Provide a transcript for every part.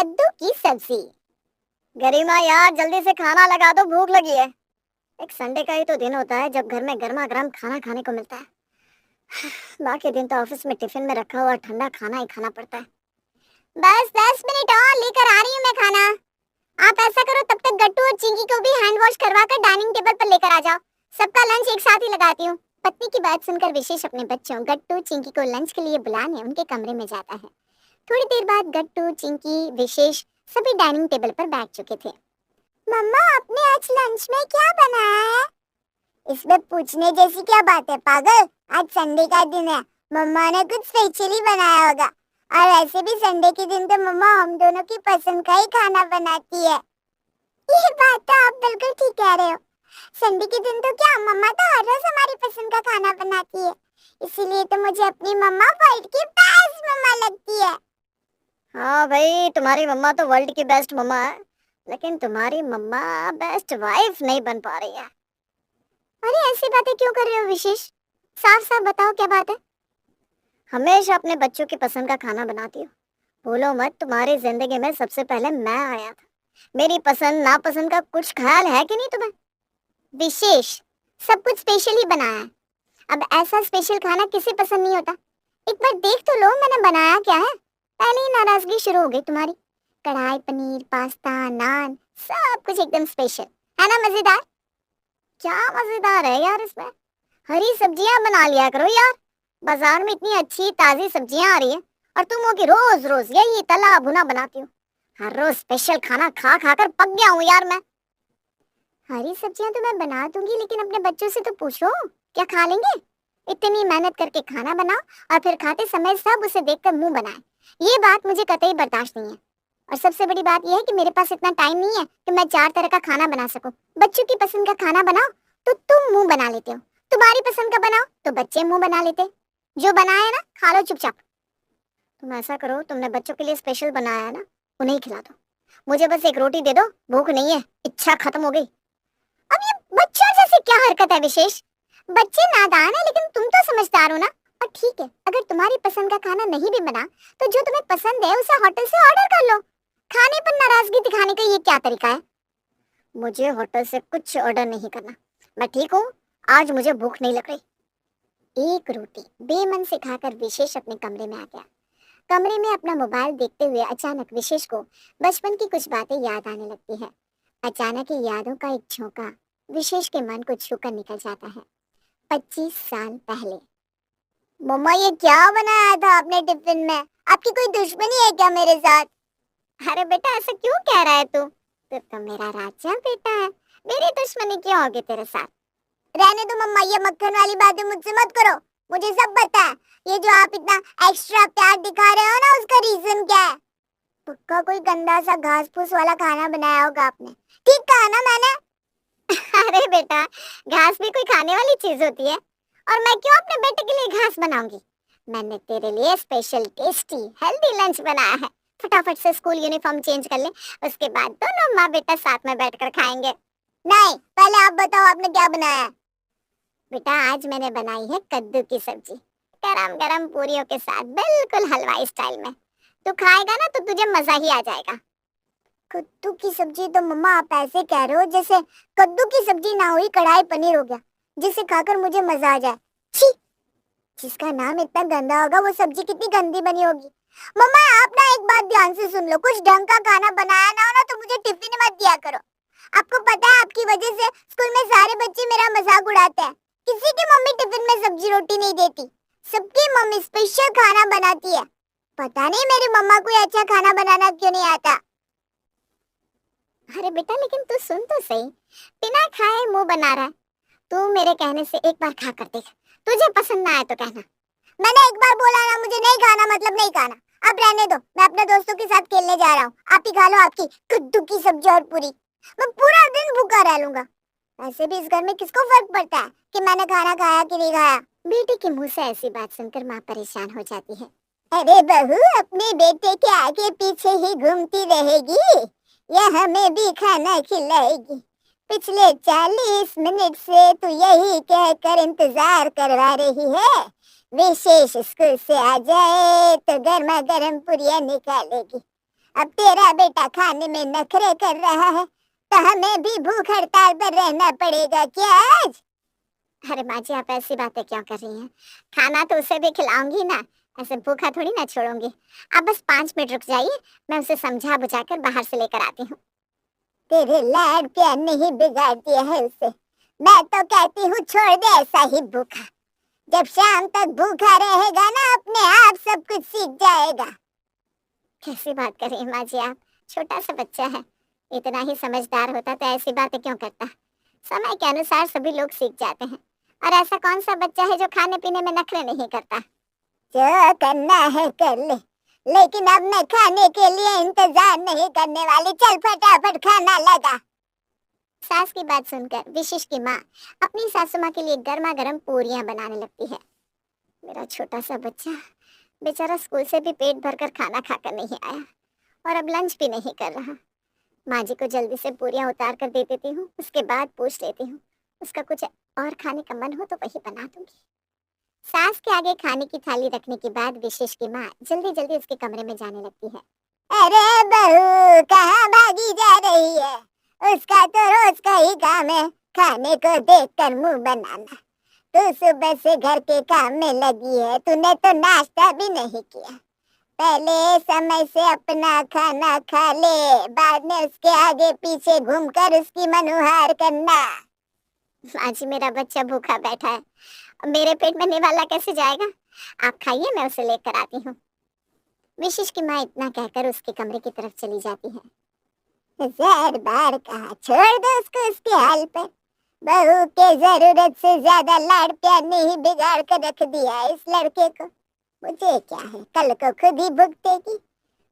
कद्दू की सब्जी। गरिमा यार जल्दी से खाना लगा दो, भूख लगी है। एक संडे का ही तो दिन होता है जब घर में गर्मा गर्म खाना खाने को मिलता है। बाकी दिन तो ऑफिस में टिफिन में रखा हुआ ठंडा खाना ही खाना पड़ता है। बस 10 मिनट और लेकर आ रही हूँ मैं खाना। आप ऐसा करो, तब तक गट्टू और चिंकी को भी हैंड वॉश करवा कर डाइनिंग टेबल पर लेकर आ जाओ। सबका लंच एक साथ ही लगाती हूँ। पत्नी की बात सुनकर विशेष अपने बच्चों गट्टू चिंकी को लंच के लिए बुलाने उनके कमरे में जाता है। थोड़ी देर बाद गट्टू चिंकी विशेष सभी डाइनिंग टेबल पर बैठ चुके थे। मम्मा, आपने आज लंच में क्या बनाया है? इसमें पूछने जैसी क्या बात है पागल, आज संडे का दिन है, मम्मा ने कुछ स्पेशली बनाया होगा। और ऐसे भी संडे के दिन तो मम्मा हम दोनों की पसंद का ही खाना बनाती है। ये बात तो आप बिल्कुल ठीक कह रहे हो। संडे के दिन तो क्या, मम्मा तो हर रोज हमारी पसंद का खाना बनाती है, इसीलिए तो मुझे अपनी मम्मा वर्ल्ड की बेस्ट मम्मा लगती है। हाँ भाई, तुम्हारी मम्मा तो वर्ल्ड की बेस्ट मम्मा है, लेकिन तुम्हारी मम्मा बेस्ट वाइफ नहीं बन पा रही है। अरे ऐसी बातें क्यों कर रहे हो विशेष? साफ साफ बताओ क्या बात है। हमेशा अपने बच्चों की पसंद का खाना बनाती हो। बोलो मत, तुम्हारी जिंदगी में सबसे पहले मैं आया था। मेरी पसंद नापसंद का कुछ ख्याल है कि नहीं तुम्हें? विशेष सब कुछ स्पेशल ही बनाया है। अब ऐसा स्पेशल खाना किसे पसंद नहीं होता। एक बार देख तो लो मैंने बनाया क्या है। पहले ही नाराजगी शुरू हो गई तुम्हारी। कढ़ाई पनीर, पास्ता, नान, सब कुछ एकदम स्पेशल है ना। मजेदार? क्या मजेदार है यार इसमें? हरी सब्जियां बना लिया करो यार। बाजार में इतनी अच्छी ताजी सब्जियां आ रही है और तुम हो कि रोज रोज यही तला भुना बनाती हो। हर रोज स्पेशल खाना खा खा कर पक गया हूँ यार मैं। हरी सब्जियां तो मैं बना दूंगी, लेकिन अपने बच्चों से तो पूछो क्या खा लेंगे। इतनी मेहनत करके खाना बनाओ और फिर खाते समय सब उसे देखकर मुंह बनाए, ये बात मुझे कतई बर्दाश्त नहीं है। और सबसे बड़ी बात यह है कि मेरे पास इतना टाइम नहीं है कि मैं 4 तरह का खाना बना सकूं। बच्चों की पसंद का खाना बनाओ तो तुम मुंह बना लेते हो, तुम्हारी पसंद का बनाओ तो बच्चे मुंह बना लेते। जो बनाया है ना, खा लो चुपचाप। तुम ऐसा करो, तुमने बच्चों के लिए स्पेशल बनाया है ना, उन्हें खिला दो। मुझे बस एक रोटी दे दो, भूख नहीं है, इच्छा खत्म हो गई। अब ये बच्चों जैसे क्या हरकत है विशेष? बच्चे नादान है लेकिन तुम तो समझदार हो ना। और ठीक है, अगर तुम्हारी पसंद का खाना नहीं भी बना तो जो तुम्हें पसंद है उसे होटल से ऑर्डर कर लो। खाने पर नाराजगी दिखाने का ये क्या तरीका है? मुझे होटल से कुछ ऑर्डर नहीं करना, मैं ठीक हूँ, आज मुझे भूख नहीं लग रही। एक रोटी बेमन से खाकर विशेष अपने कमरे में आ गया। कमरे में अपना मोबाइल देखते हुए अचानक विशेष को बचपन की कुछ बातें याद आने लगती है। अचानक ही यादों का एक झोंका विशेष के मन को छूकर निकल जाता है। 25 साल पहले। मम्मा, ये क्या बनाया था आपने टिफिन में? आपकी कोई दुश्मनी है क्या मेरे साथ? अरे बेटा, ऐसा क्यों कह रहा है तू? तू तो मेरा राजा बेटा है, मेरी दुश्मनी क्यों होगी तेरे साथ? रहने दो मम्मा, ये मक्खन वाली बातें मुझसे मत करो, मुझे सब पता है। ये जो आप इतना एक्स्ट्रा प्यार दिखा रहे हो ना, उसका रीजन क्या है? पक्का कोई गंदा सा घास फूस वाला खाना बनाया होगा आपने। ठीक कहा ना मैंने? अरे बेटा, घास भी कोई खाने वाली चीज होती है? और मैं क्यों अपने बेटे के लिए घास बनाऊंगी? मैंने तेरे लिए स्पेशल टेस्टी हेल्दी लंच बनाया है। फटाफट से स्कूल यूनिफॉर्म चेंज कर ले, उसके बाद दोनों माँ बेटा साथ में बैठकर खाएंगे। नहीं, पहले आप बताओ आपने क्या बनाया? बेटा, आज मैंने बनाई है कद्दू की सब्जी, गरम गरम पूरियों के साथ, बिल्कुल हलवाई स्टाइल में। तू खाएगा ना तो तुझे मजा ही आ जाएगा। कद्दू की सब्जी? तो मम्मा आप ऐसे कह रहे हो जैसे कद्दू की सब्जी ना हुई कढ़ाई पनीर हो गया, जिसे खाकर मुझे मजा आ जाए। छी! जिसका नाम इतना गंदा होगा वो सब्जी कितनी गंदी बनी होगी। मम्मा, आप ना एक बात ध्यान से सुन लो, कुछ ढंग का खाना बनाया ना हो ना तो मुझे टिफिन मत दिया करो। आपको पता है आपकी वजह से स्कूल में सारे बच्चे मेरा मजाक उड़ाते हैं। किसी की मम्मी टिफिन में सब्जी रोटी नहीं देती, सबकी मम्मी स्पेशल खाना बनाती है। पता नहीं मेरी मम्मा को अच्छा खाना बनाना क्यों नहीं आता। अरे बेटा, लेकिन तू सुन तो सही, बिना खाए मुंह बना रहा है। तू मेरे कहने से एक बार खा कर देख, तुझे पसंद ना आए तो कहना। मैंने एक बार बोला ना, मुझे नहीं खाना मतलब नहीं खाना। अब रहने दो, मैं अपने दोस्तों के साथ खेलने जा रहा हूँ। आप ही खा लो आपकी कद्दू की सब्जी और पूरी, मैं पूरा दिन भूखा रह लूंगा। वैसे भी इस घर में किसको फर्क पड़ता है कि मैंने खाना खाया कि नहीं खाया। बेटे के मुंह से ऐसी बात सुनकर माँ परेशान हो जाती है। अरे बहू, अपने बेटे के आगे पीछे ही घूमती रहेगी या हमें भी खाना खिलाएगी? पिछले 40 मिनट से तू यही कहकर इंतजार करवा रही है विशेष स्कूल से आ जाए तो गर्मा गर्म पुरिया निकालेगी। अब तेरा बेटा खाने में नखरे कर रहा है तो हमें भी भूख हड़ताल पर रहना पड़ेगा क्या आज? अरे माँ जी, आप ऐसी बातें क्यों कर रही हैं? खाना तो उसे भी खिलाऊंगी ना, ऐसे भूखा थोड़ी ना छोड़ूंगी। आप बस 5 मिनट रुक जाइए, मैं उसे समझा बुझाकर बाहर से लेकर आती हूँ। तेरे लाड प्यार ने ही बिगाड़ दिया है उसे। मैं तो कहती हूँ छोड़ दे ऐसा ही भूखा। जब शाम तक भूखा रहेगा ना, अपने आप सब कुछ सीख जाएगा। कैसी बात कर रही हैं माँ जी आप? छोटा सा बच्चा है, इतना ही समझदार होता तो ऐसी बातें क्यों करता? समय के अनुसार सभी लोग सीख जाते हैं। और ऐसा कौन सा बच्चा है जो खाने पीने में नखरे नहीं करता? जो करना है कर ले, लेकिन अब मैं खाने के लिए इंतजार नहीं करने वाली। चल फटाफट खाना लगा। सास की बात सुनकर विशिष्ट की माँ अपनी सासू माँ के लिए गर्मा गर्म पूरियां बनाने लगती है। मेरा छोटा सा बच्चा बेचारा स्कूल से भी पेट भरकर खाना खाकर नहीं आया और अब लंच भी नहीं कर रहा। माँ जी को जल्दी से पूरियां उतार कर दे देती हूँ, उसके बाद पूछ लेती हूँ उसका कुछ और खाने का मन हो तो वही बना दूंगी। सास के आगे खाने की थाली रखने के बाद विशेष की माँ जल्दी जल्दी उसके कमरे में जाने लगती है। अरे बहू, कहाँ भागी जा रही है? उसका तो रोज का ही काम है खाने को देखकर मुंह बनाना। तू सुबह से घर के काम में लगी है, तूने तो नाश्ता भी नहीं किया। पहले समय से अपना खाना खा ले, बाद में उसके आगे पीछे घूमकर उसकी मनुहार करना। माँ जी, मेरा बच्चा भूखा बैठा है, अब मेरे पेट में निवाला कैसे जाएगा? आप खाइए, मैं उसे लेकर आती हूँ। विशेष की माँ इतना कहकर उसके कमरे की तरफ चली जाती है। 1000 बार कहा छोड़ दो उसको उसके हाल पर। बहू के जरूरत से ज्यादा लाड़ प्यार ने ही बिगाड़ कर रख दिया है इस लड़के को। मुझे क्या है, कल को खुद ही भुगतेगी।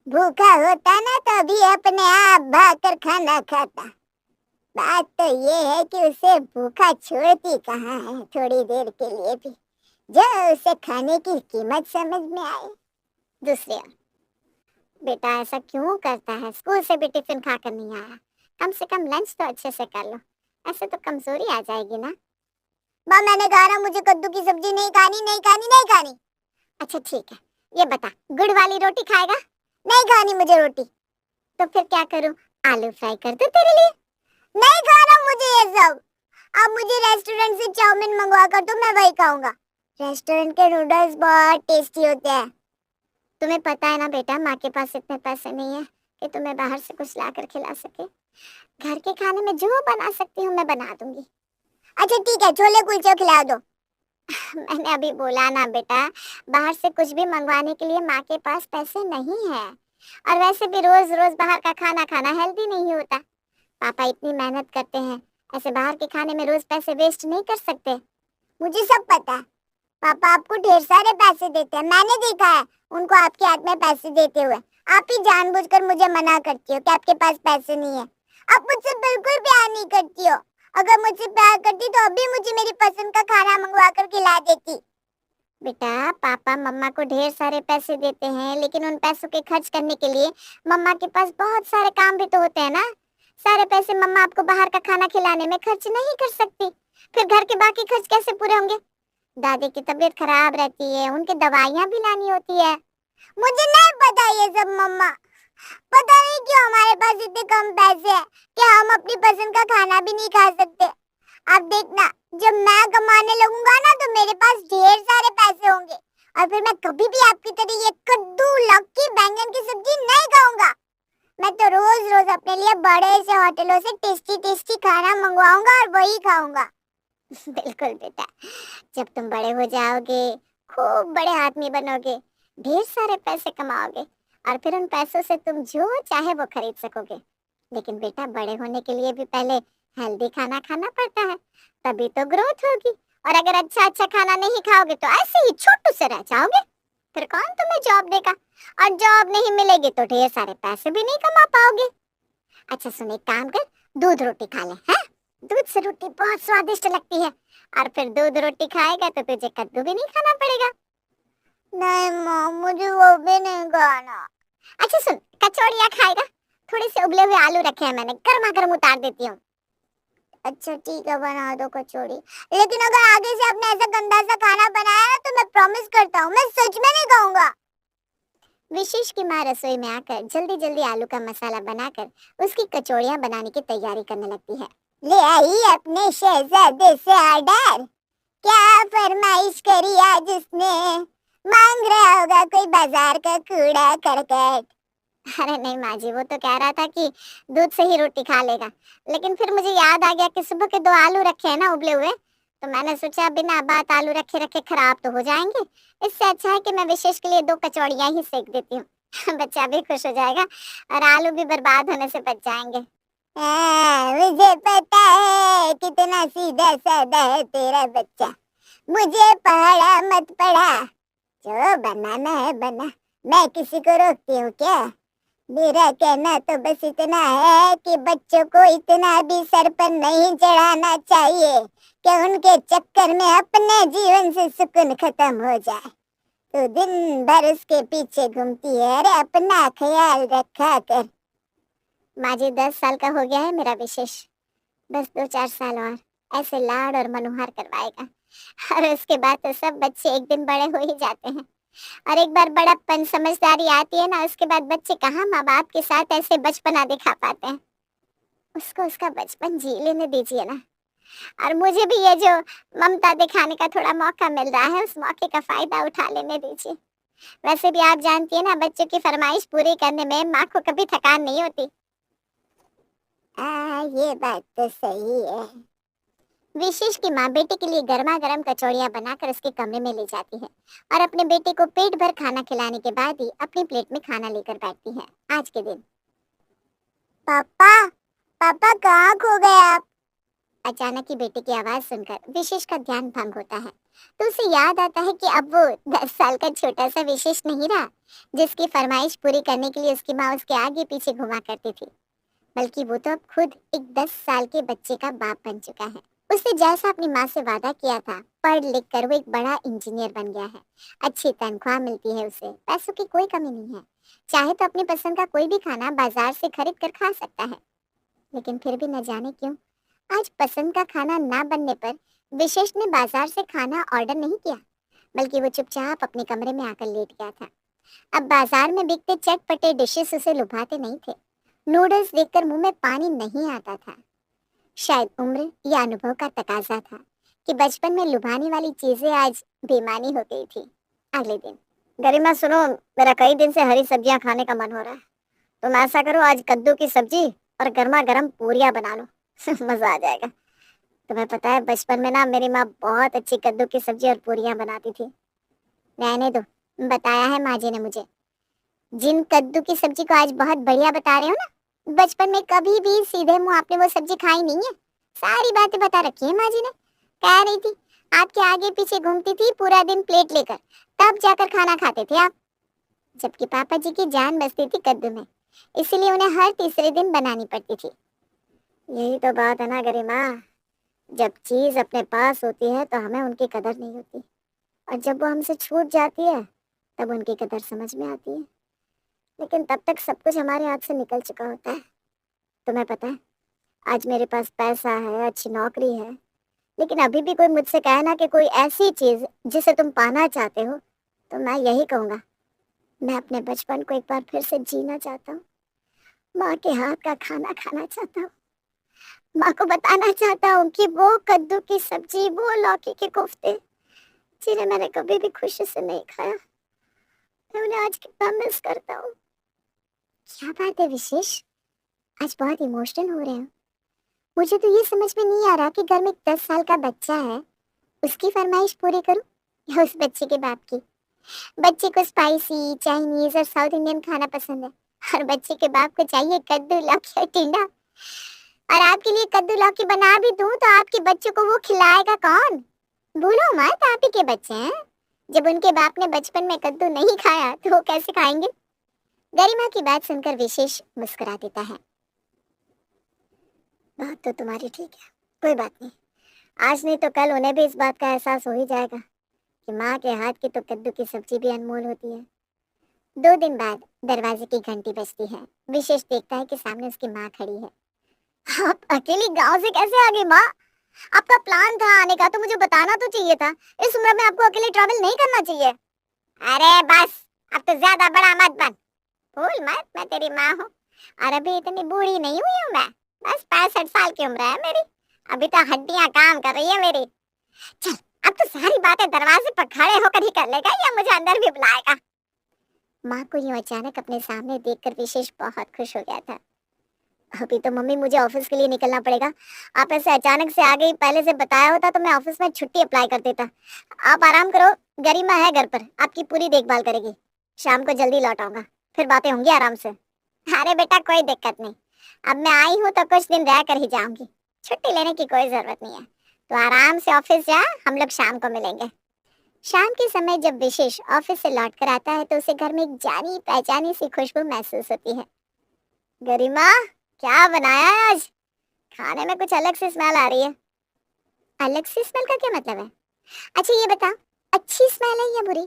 भूखा होता ना तो अभी अपने आप भाग कर खाना खाता। बात तो ये है कि उसे भूखा छोड़ती कहाँ है थोड़ी देर के लिए भी, जो उसे खाने की कीमत समझ में आए। दूसरी ओर, बेटा ऐसा क्यों करता है? स्कूल से भी टिफिन खाकर नहीं आया, कम से कम लंच तो अच्छे से कर लो, ऐसे तो कमजोरी आ जाएगी ना। माँ, मैंने कहा ना मुझे कद्दू की सब्जी नहीं खानी, नहीं खानी, नहीं खानी। अच्छा ठीक है, ये बता गुड़ वाली रोटी खाएगा? नहीं खानी मुझे रोटी। तो फिर क्या करूं, आलू फ्राई कर दूं तेरे लिए? नहीं खाना मुझे ये सब। अब मुझे रेस्टोरेंट से चाउमीन मंगवा कर दो, मैं वही खाऊंगा। रेस्टोरेंट के नूडल्स बहुत टेस्टी होते हैं। तुम्हें पता है ना बेटा, माँ के पास इतने पैसे नहीं है कि तुम्हें बाहर से कुछ लाकर खिला सके। घर के खाने में जो बना सकती हूँ मैं बना दूंगी। अच्छा ठीक है, छोले कुलचे खिला दो। मैंने अभी बोला ना बेटा, बाहर से कुछ भी मंगवाने के लिए माँ के पास पैसे नहीं है। और वैसे भी रोज रोज बाहर का खाना खाना हेल्दी नहीं होता। पापा इतनी मेहनत करते हैं, ऐसे बाहर के खाने में रोज पैसे वेस्ट नहीं कर सकते। मुझे सब पता है, पापा आपको ढेर सारे पैसे देते हैं, मैंने देखा है उनको आपके हाथ में पैसे देते हुए। आप ही जानबूझकर मुझे मना करती हो कि आपके पास पैसे नहीं है। आप मुझसे बिल्कुल प्यार नहीं करती हो। अगर मुझसे प्यार करती तो अभी मुझे मेरी पसंद का खाना मंगवा कर खिला देती। बेटा, पापा मम्मा को ढेर सारे पैसे देते हैं, लेकिन उन पैसों के खर्च करने के लिए मम्मा के पास बहुत सारे काम भी तो होते हैं ना। सारे पैसे मम्मा आपको बाहर का खाना खिलाने में खर्च नहीं कर सकती, फिर घर के बाकी खर्च कैसे पूरे होंगे? दादी की तबीयत खराब रहती है, उनकी दवाइयाँ भी लानी होती है। मुझे नहीं पता ये सब मम्मा। पता नहीं क्यों हमारे पास इतने कम पैसे हैं कि हम अपनी पसंद का खाना भी नहीं खा सकते। अब देखना, जब मैं कमाने लगूंगा ना तो मेरे पास ढेर सारे पैसे होंगे और फिर मैं कभी भी आपकी तरह ये कद्दू, लौकी, बैंगन की सब्जी नहीं खाऊंगा। मैं तो रोज रोज अपने लिए बड़े से होटलों से टेस्टी टेस्टी खाना मंगवाऊंगा और वही खाऊंगा। बिल्कुल बेटा, जब तुम बड़े हो जाओगे, खूब बड़े आदमी बनोगे, ढेर सारे पैसे कमाओगे और फिर उन पैसों से तुम जो चाहे वो खरीद सकोगे। लेकिन बेटा, बड़े होने के लिए भी पहले हेल्दी खाना खाना पड़ता है, तभी तो ग्रोथ होगी। और अगर अच्छा अच्छा खाना नहीं खाओगे तो ऐसे ही छोटू से रह जाओगे। फिर कौन तुम्हें जॉब देगा? और जॉब नहीं मिलेगी तो ढेर सारे पैसे भी नहीं कमा पाओगे। अच्छा सुन, एक काम कर, दूध रोटी खा ले। हैं? दूध से रोटी बहुत स्वादिष्ट लगती है और फिर दूध रोटी खाएगा तो तुझे कद्दू भी नहीं खाना पड़ेगा। नहीं माँ, मुझे वो भी नहीं खाना। अच्छा सुन, कचौड़ियाँ खाएगा? थोड़े से उबले हुए आलू रखे हैं मैंने, गर्मा गर्म उतार देती हूँ। अच्छा ठीक है, बना दो कचौड़ी, लेकिन अगर आगे से आपने ऐसा गंदा सा खाना बनाया ना तो मैं प्रॉमिस करता हूँ मैं सच में नहीं खाऊंगा। विशेष की माँ रसोई में आकर जल्दी जल्दी आलू का मसाला बनाकर उसकी कचौड़ियाँ बनाने की तैयारी करने लगती है। ले आई अपने शहजादे से ऑर्डर, क्या फरमाइश करी आज उसने, मांग रहा होगा कोई बाजार का कूड़ा करकट। अरे नहीं माँ जी, वो तो कह रहा था कि दूध से ही रोटी खा लेगा, लेकिन फिर मुझे याद आ गया कि सुबह के 2 आलू रखे हैं ना उबले हुए, तो मैंने सोचा बिना बात आलू रखे रखे खराब तो हो जाएंगे, इससे अच्छा है कि मैं विशेष के लिए 2 कचौड़ियाँ ही सेक देती हूँ। बच्चा भी खुश हो जाएगा और आलू भी बर्बाद होने से बच जाएंगे। मुझे पता है कितना सीधा साधा है तेरा बच्चा, मुझे पढ़ा मत पढ़ा, जो बनाना है बना, मैं किसी को रोकती हूँ क्या? मेरा कहना तो बस इतना है कि बच्चों को इतना भी सर पर नहीं चढ़ाना चाहिए कि उनके चक्कर में अपने जीवन से सुकून खत्म हो जाए। तो दिन भर उसके पीछे घूमती है, अरे अपना ख्याल रखा कर। माँ जी 10 साल का हो गया है मेरा विशेष, बस 2-4 साल और ऐसे लाड और मनोहर करवाएगा, और उसके बाद तो सब बच्चे एक दिन बड़े हो ही जाते हैं। और एक बार बड़प्पन समझदारी आती है ना, उसके बाद बच्चे कहाँ माँ बाप के साथ ऐसे बचपना दिखा पाते हैं। उसको उसका बचपन जी लेने दीजिए ना, और मुझे भी ये जो ममता दिखाने का थोड़ा मौका मिल रहा है, उस मौके का फायदा उठा लेने दीजिए। वैसे भी आप जानती है ना, बच्चों की फरमाइश पूरी करने में माँ को कभी थकान नहीं होती। ये बात तो सही है। विशेष की माँ बेटे के लिए गर्मा गर्म कचौड़ियाँ बनाकर उसके कमरे में ले जाती है और अपने बेटे को पेट भर खाना खिलाने के बाद ही अपनी प्लेट में खाना लेकर बैठती है। आज के दिन पापा, पापा कहाँ खो गए आप? अचानक ही बेटे की आवाज सुनकर विशेष का ध्यान भंग होता है, तो उसे याद आता है कि अब वो 10 साल का छोटा सा विशेष नहीं रहा, जिसकी फरमाइश पूरी करने के लिए उसकी माँ उसके आगे पीछे घुमा करती थी, बल्कि वो तो अब खुद एक 10 साल के बच्चे का बाप बन चुका है। उसने जैसा अपनी माँ से वादा किया था, पढ़ लिख कर वो एक बड़ा इंजीनियर बन गया है। अच्छी तनख्वाह मिलती है उसे, पैसों की कोई कमी नहीं है, चाहे तो अपनी पसंद का कोई भी खाना बाजार से खरीद कर खा सकता है। लेकिन फिर भी न जाने क्यों आज पसंद का खाना ना बनने पर विशेष ने बाजार से खाना ऑर्डर नहीं किया, बल्कि वो चुपचाप अपने कमरे में आकर लेट गया था। अब बाजार में बिकते चटपटे डिशेस उसे लुभाते नहीं थे, नूडल्स देखकर मुंह में पानी नहीं आता था। शायद उम्र या अनुभव का तकाजा था कि बचपन में लुभाने वाली चीजें आज बेमानी हो गई थी। अगले दिन, गरिमा सुनो, मेरा कई दिन से हरी सब्जियां खाने का मन हो रहा है, तुम ऐसा करो आज कद्दू की सब्जी और गर्मा गर्म पूरियां बना लो। मजा आ जाएगा। तुम्हें पता है बचपन में ना मेरी माँ बहुत अच्छी कद्दू की सब्जी और पूरियां बनाती थी। रहने दो, बताया है माँ जी ने मुझे। जिन कद्दू की सब्जी को आज बहुत बढ़िया बता रहे हो ना, बचपन में कभी भी सीधे मुंह आपने वो सब्जी खाई नहीं है। सारी बातें बता रखी है माँ जी ने। कह रही थी आपके आगे पीछे घूमती थी पूरा दिन प्लेट लेकर, तब जाकर खाना खाते थे आप, जबकि पापा जी की जान बसती थी कद्दू में, इसीलिए उन्हें हर तीसरे दिन बनानी पड़ती थी। यही तो बात है ना गरिमा, जब चीज अपने पास होती है तो हमें उनकी कदर नहीं होती, और जब वो हमसे छूट जाती है तब उनकी कदर समझ में आती है। लेकिन तब तक सब कुछ हमारे हाथ से निकल चुका होता है। तुम्हें पता है आज मेरे पास पैसा है, अच्छी नौकरी है, लेकिन अभी भी कोई मुझसे कहे ना कि कोई ऐसी चीज जिसे तुम पाना चाहते हो, तो मैं यही कहूँगा, मैं अपने बचपन को एक बार फिर से जीना चाहता हूँ, माँ के हाथ का खाना खाना चाहता हूँ, माँ को बताना चाहता हूँ कि वो कद्दू की सब्जी, वो लौकी के कोफ्ते जिन्हें मैंने कभी भी खुशी से नहीं खाया, मैं उन्हें आज कितना मिस करता हूँ। क्या बात है विशेष, आज बहुत इमोशनल हो रहे हो। मुझे तो ये समझ में नहीं आ रहा कि घर में एक 10 साल का बच्चा है, उसकी फरमाइश पूरी करूं या उस बच्चे के बाप की। बच्चे को स्पाइसी, चाइनीज और साउथ इंडियन खाना पसंद है, और बच्चे के बाप को चाहिए कद्दू, लौकी और टिंडा। और आपके लिए कद्दू लौकी बना भी दूं तो आपके बच्चों को वो खिलाएगा कौन? भूलो मत, आप ही के बच्चे हैं। जब उनके बाप ने बचपन में कद्दू नहीं खाया तो वो कैसे खाएंगे? गरिमा की बात सुनकर विशेष मुस्कुरा देता है। बात तो तुम्हारी ठीक है, कोई बात नहीं, आज नहीं तो कल उन्हें भी इस बात का एहसास हो ही जाएगा कि माँ के हाथ की तो कद्दू की सब्जी भी अनमोल होती है। 2 दिन बाद दरवाजे की घंटी बजती है। विशेष देखता है कि सामने उसकी माँ खड़ी है। आप अकेली गांव से कैसे आ गई माँ? आपका प्लान था आने का तो मुझे बताना तो चाहिए था, इस उम्र में आपको अकेले ट्रैवल नहीं करना चाहिए। अरे बस, अब तो ज्यादा बड़ा मत बन। भूल मत मैं तेरी माँ हूँ, और अभी इतनी बूढ़ी नहीं हुई हूँ मैं। बस 65 साल की उम्र है मेरी, अभी तो हड्डियां काम कर रही है मेरी। चल, अब तो सारी बातें दरवाजे पर खड़े होकर ही कर लेगा या मुझे अंदर भी बुलाएगा? माँ को यूं अचानक अपने सामने देखकर विशेष बहुत खुश हो गया था। अभी तो मम्मी मुझे ऑफिस के लिए निकलना पड़ेगा। आप ऐसे अचानक से आ गई, पहले से बताया होता तो मैं ऑफिस में छुट्टी अप्लाई कर देता। आप आराम करो, गरिमा है घर पर, आपकी पूरी देखभाल करेगी। शाम को जल्दी लौट आऊंगा, फिर बातें होंगी आराम से। अरे बेटा कोई दिक्कत नहीं, अब मैं आई हूँ तो कुछ दिन रह कर ही जाऊंगी, छुट्टी लेने की कोई जरूरत नहीं है। तो आराम से ऑफिस जा, हम लोग शाम को मिलेंगे। शाम के समय जब विशेष ऑफिस से लौट कर आता है तो उसे घर में एक जानी पहचानी सी खुशबू महसूस होती है। गरिमा, क्या बनाया है आज? खाने में कुछ अलग सी स्मेल आ रही है। अलग सी स्मेल का क्या मतलब है? अच्छा ये बता, अच्छी स्मेल है या बुरी?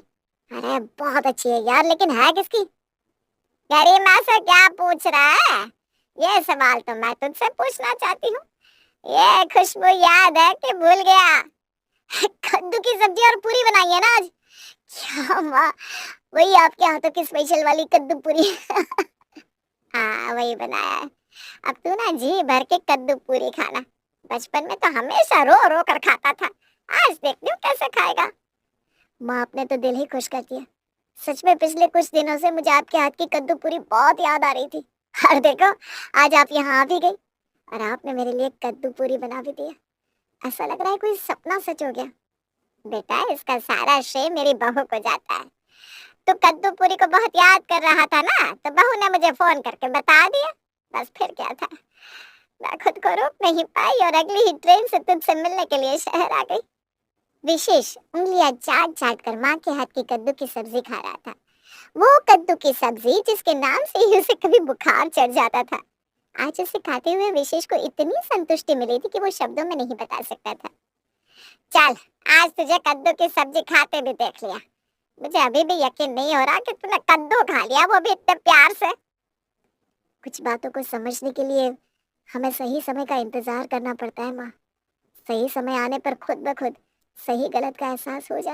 अरे बहुत अच्छी है यार, लेकिन है किसकी? गरिमा से क्या पूछ रहा है? ये सवाल तो मैं तुझसे पूछना चाहती हूँ। ये खुशबू याद है कि भूल गया? कद्दू की सब्जी और पूरी बनाई है ना आज? क्या वाह, वही आपके हाथों की स्पेशल वाली कद्दू पूरी। हाँ वही बनाया है। अब तू ना जी भर के कद्दू पूरी खाना। बचपन में तो हमेशा रो रो कर खाता था, आज देखती हूँ कैसे खाएगा। माँ आपने तो दिल ही खुश कर दिया। सच में पिछले कुछ दिनों से मुझे आपके हाथ की कद्दू पूरी बहुत याद आ रही थी। और देखो, आज आप यहाँ आ भी गई और आपने मेरे लिए कद्दू पूरी बना भी दिया। ऐसा लग रहा है कोई सपना सच हो गया। बेटा इसका सारा श्रेय मेरी बहू को जाता है। तो कद्दू पूरी को बहुत याद कर रहा था ना, तो बहू ने मुझे फोन करके बता दिया। बस फिर क्या था, मैं खुद को रोक नहीं पाई और अगली ही ट्रेन से तुझसे मिलने के लिए शहर आ गई। विशेष उंगलियां चाट चाट कर माँ के हाथ की कद्दू की सब्जी खा रहा था। वो कद्दू की सब्जी जिसके नाम से ही उसे कभी बुखार चढ़ जाता था। आज उसे खाते हुए विशेष को इतनी संतुष्टि मिली थी कि वो शब्दों में नहीं बता सकता था। चल, आज तुझे कद्दू की सब्जी खाते भी देख लिया। मुझे अभी भी यकीन नहीं हो रहा कि तूने कद्दू खा लिया, वो भी इतने प्यार से। कुछ बातों को समझने के लिए हमें सही समय का इंतजार करना पड़ता है माँ। सही समय आने पर खुद ब खुद सही गलत का एहसास हो जाता है।